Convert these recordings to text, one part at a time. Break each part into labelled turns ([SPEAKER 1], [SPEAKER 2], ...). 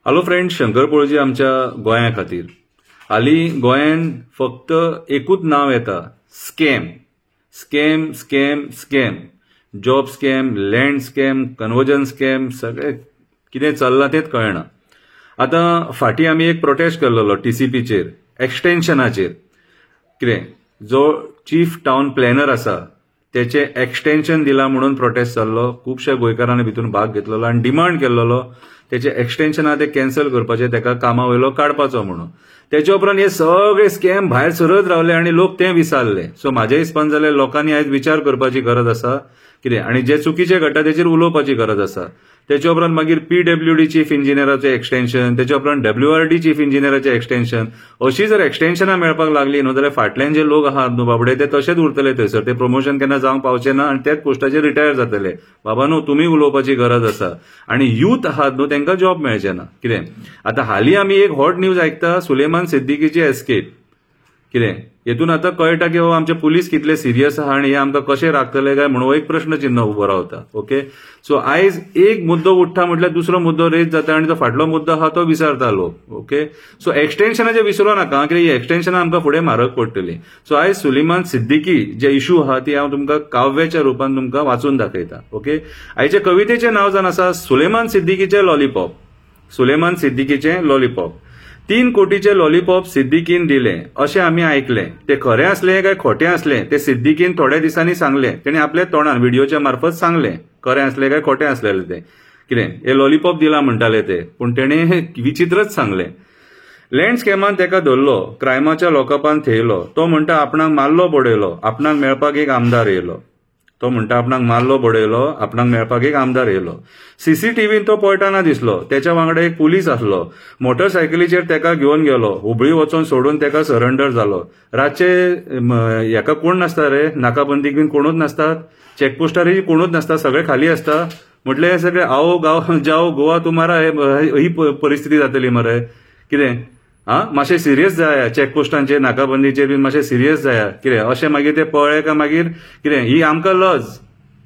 [SPEAKER 1] Hello friend, Shankar पळजी आमच्या गोंया खातीर. हालीं गोंयान फक्त एकूच नाव येता, scam scam scam scam. Job scam, land scam, conversion scam, सगळे कितें चल्लां तेंच कळना. आतां फाटीं आमी एक प्रोटेस्ट केल्लो TCPचेर, एक्सटेन्शनाचेर. कितें जो चीफ टावन प्लॅनर आसा त्याचे एक्सटेन्शन दिला म्हणून प्रोटेस्ट जाल्लो. खुबशा गोंयकारांनी भितून भाग घेतलेलो आनी डिमांड केल्लो त्याचे एक्सटेन्शन आहा ते कॅन्सल करपाचे, ताका कामा वयलो काडपाचो म्हणून. त्याच्या उपरांत हे सगळे स्कॅम भायर सरत रावले आनी लोक ते विसरले. सो म्हाजे हिसपान जाल्यार लोकांनी आयज विचार करपाची गरज आसा कितें, आनी जे चुकीचे घडटा तेचेर उलोवपाची गरज आसा. त्याच्या उपरांत मागीर PWD चीफ इंजिनियराचें एक्सटेन्शन, त्याच्या उपरांत WRD चीफ इंजिनियराचें एक्सटेन्शन. अशी जर एक्सटेन्शनां मेळपाक लागली न्हू जाल्यार फाटल्यान जे लोक आहात न्हू बाबडे ते तशेंच उरतले थंयसर. ते प्रमोशन केन्ना जावंक पावचे ना आनी त्याच पोस्टाचेर रिटायर जातले. बाबा न्हू, तुमी उलोवपाची गरज आसा. आनी यूथ आहात न्हू तांकां जॉब मेळचे ना. कितें आतां हालीं आमी एक हॉट न्यूज आयकता, सुलेमान सिद्दीकीची एस्केप. कितें हेतून आतां कळटा की आमचे पुलीस कितले सिरियस आहा आनी हे आमकां कशें राखतले काय म्हणून एक प्रश्न चिन्ह उबो रावता. ओके, सो आयज एक मुद्दो उठ्ठा म्हटल्यार दुसरो मुद्दो रेज जाता आनी तो फाटलो मुद्दो आहा तो विसरता लोक. ओके, सो एक्सटेन्शनाचें विसरो नाका, कित्याक ही एक्सटेन्शनां आमकां फुडें म्हारग पडटली. सो आयज सुलेमान सिद्दीकी जे इशू आहा ती हांव तुमकां काव्याच्या रुपान तुमकां वाचून दाखयता. ओके, आयचे कवितेचें नांव जावन आसा सुलेमान सिद्दीकीचें लॉलीपॉप. सुलेमान सिद्दीकीचें लॉलीपॉप. 3 कोटीचे लॉलीपॉप सिद्दीकीन दिले अशें आमी आयकले. ते खरें असलें काय खोटें असलें ते सिद्दीकीन थोड्या दिसांनी सांगलें. तेणें आपल्या तोंडान व्हिडिओच्या मार्फत सांगलें खरें असलें काय खोटें असलेलें तें. कितें हे लॉलीपॉप दिला म्हणटाले ते, पूण तेणें विचित्रच सांगलें. लँड स्कॅमान तेका धरलो, क्रायमाच्या लॉकअपान थेयलो. तो म्हणटा आपणाक मारलो बडयलो, आपणाक मेळपाक एक आमदार येयलो. तो म्हणटा आपणाक मारलो बडयलो, आपणाक मेळपाक एक आमदार येयलो. CCTVन तो पळयताना दिसलो. त्याच्या वांगडा एक पुलीस आसलो. मोटरसायकलीचेर तेका घेवन गेलो. हुबळी वचोन सोडून तेका सरेंडर जालो. रातचे हेका कोण नासता रे, नाकाबंदीक बीन कोणूच नासतात, चॅकपोस्टारय कोणूच नासता, सगळे खाली असता. म्हटले हे सगळे आओ गांव जाओ गोवा तुम्हारा ही परिस्थिती जातली मरे. कितें मातशें सिरियस जाया, चॅकपोस्टांचेर नाकाबंदीचेर बीन मातशें सिरियस जाया. कितें अशें मागीर ते पळय काय मागीर कितें ही आमकां लज,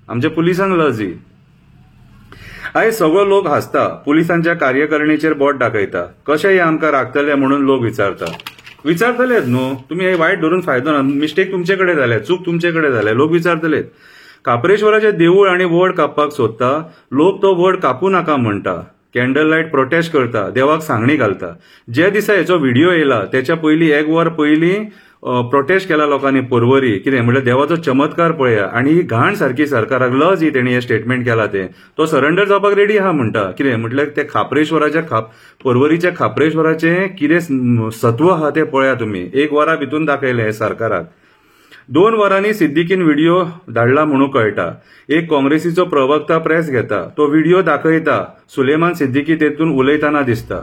[SPEAKER 1] आमच्या पुलिसांक लज ही. आयज सगळो लोक हांसता, पुलिसांच्या कार्यकारिणीचेर बोट दाखयता. कशें हे आमकां राखतले म्हणून लोक विचारतलेच न्हू. तुमी हे वायट धरून फायदो ना. मिस्टेक तुमचे कडेन जाले, चूक तुमचे कडेन जाले, लोक विचारतलेच. काप्रेश्वराचें देवूळ आनी वड कापपाक सोदता, लोक तो वड कापू नाका म्हणटा. कॅन्डल लायट प्रोटेस्ट करता, देवाक सांगणी घालता. जे दिसा हेचो व्हिडिओ येयला त्याच्या पयलीं 1 वर पयलीं प्रोटेस्ट केला लोकांनी पर्वरी. कितें म्हणल्यार देवाचो चमत्कार पळया. आनी ही घाण सारकी सरकाराक लज ही तेणी हे स्टेटमेंट केला ते. तो सरेंडर जावपाक रेडी आहा म्हणटा. कितें म्हटल्यार ते खापरेश्वराच्या पर्वरीच्या खापरेश्वराचें कितें सत्व आहा ते पळया तुमी. 1 वरा भितून दाखयलें हे सरकाराक. 2 वरांनी सिद्दीकीन व्हिडिओ धाडला म्हणून कळटा. एक काँग्रेसीचो प्रवक्ता प्रेस घेता, तो व्हिडिओ दाखयता. सुलेमान सिद्दीकी तेतून उलयतना दिसता.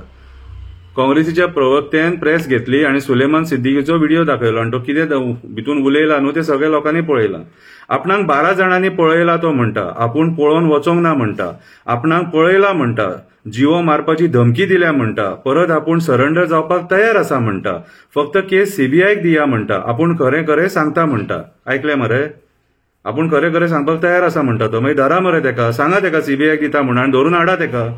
[SPEAKER 1] काँग्रेसीच्या प्रवक्त्यान प्रेस घेतली आनी सुलेमान सिद्दीकीचो व्हिडिओ दाखयलो आनी तो कितें भितून उलयला न्हू ते सगळे लोकांनी पळयलां. आपणाक 12 जाणांनी पळयला तो म्हणटा, आपूण पळोवन वचोंक ना म्हणटा. आपणाक पळयला म्हणटा, जिवो मारपाची धमकी दिल्या म्हणटा. परत आपूण सरेंडर जावपाक तयार आसा म्हणटा. फक्त केस CBIक दिया म्हणटा. आपूण खरें खरें सांगता म्हणटा. आयकलें मरे, आपूण खरें खरें सांगपाक तयार आसा म्हणटा तो. मागीर धरा मरे तेका, सांगा तेका CBIक दिता म्हणून आनी धरून हाडा तेका.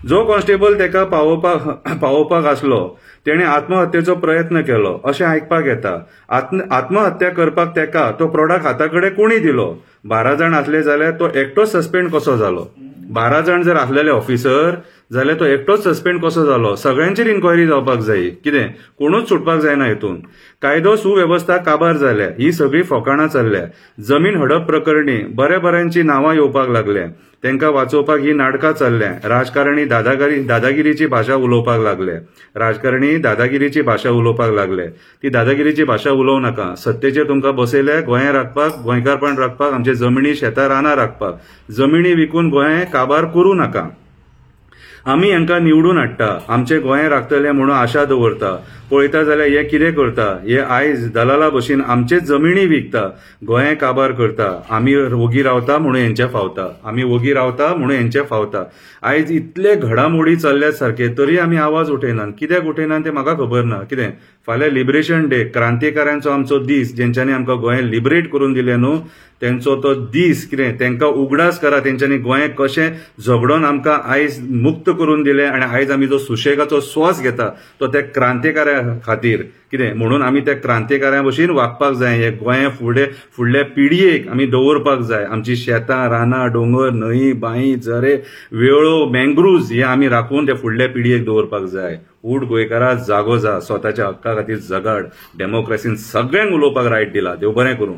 [SPEAKER 1] जो कॉन्स्टेबल तेका पावोवपाक आसलो तेणे आत्महत्येचो प्रयत्न केलो अशें आयकपाक येता. आत्महत्या करपाक तेका तो प्रॉडक्ट हाता कडेन कोणी दिलो. 12 जाण आसले जाल्यार तो एकटोच सस्पेंड कसो जालो. 12 जाण जर आसलेले ऑफिसर जाल्यार तो एकटोच सस्पेंड कसो जालो. सगळ्यांचेर इन्क्वायरी जावपाक जाय. कितें कोणूच सुटपाक जायना हितून. कायदो सुवेवस्था काबार जाल्या, ही सगळी फोकाणां चल्ल्या. जमीन हडप प्रकरणी बऱ्यांची नांवां येवपाक लागल्या. तांकां वाचोवपाक ही नाटकां चल्ल्या. राजकारणी दादागिरीची भाशा उलोवपाक लागले. राजकारणी दादागिरीची भाशा उलोवपाक लागले. ती दादागिरीची भाशा उलोव नाका. सत्तेचेर तुमकां बसयल्या गोंय राखपाक, गोंयकारपण राखपाक, आमचे जमनी शेतां रानां राखपाक. जमिनी विकून गोंय काबार करूं नाका. आमी हांकां निवडून हाडटा, आमचे गोंय राखतले म्हणून आशा दवरता. पळयता जाल्यार हे कितें करता, हे आयज दलाला भशेन आमचेच जमिनी विकता, गोंय काबार करता. आमी वोगी रावता म्हणून हेंच्या फावता. आमी वोगी रावता म्हणून हेंच्या फावता. आयज इतले घडामोडी चल्ल्यात सारखे, तरी आमी आवाज उठयनात. कित्याक उठयनात तें म्हाका खबर ना. कितें फाल्यां लिबरेशन डे, क्रांतिकारांचो आमचो दीस, जेंच्यांनी आमकां गोंय लिबरेट करून दिलें न्हू, तेंचो तो दीस कितें तेंकां उगडास करा तेंच्यांनी गोंय कशें झगडोन आमकां आयज मुक्त करून दिलें आनी आयज आमी जो सुशेगाचो श्वास घेता तो त्या क्रांतिकाऱ्या खातीर कितें म्हणून आमी त्या क्रांतिकाऱ्या भशेन वागपाक जाय. हे गोंय फुडल्या पिडयेक आमी दवरपाक जाय. आमची शेतां रानां डोंगर न्हंय बांय झरे वेळो मँग्रुव्ज हे आमी राखून त्या फुडल्या पिडयेक दवरपाक जाय. उठ गोंयकारा जागो जा, स्वताच्या हक्का खातीर झगड. डेमोक्रेसीन सगळ्यांक उलोवपाक रायट दिला. देव बरें करूं.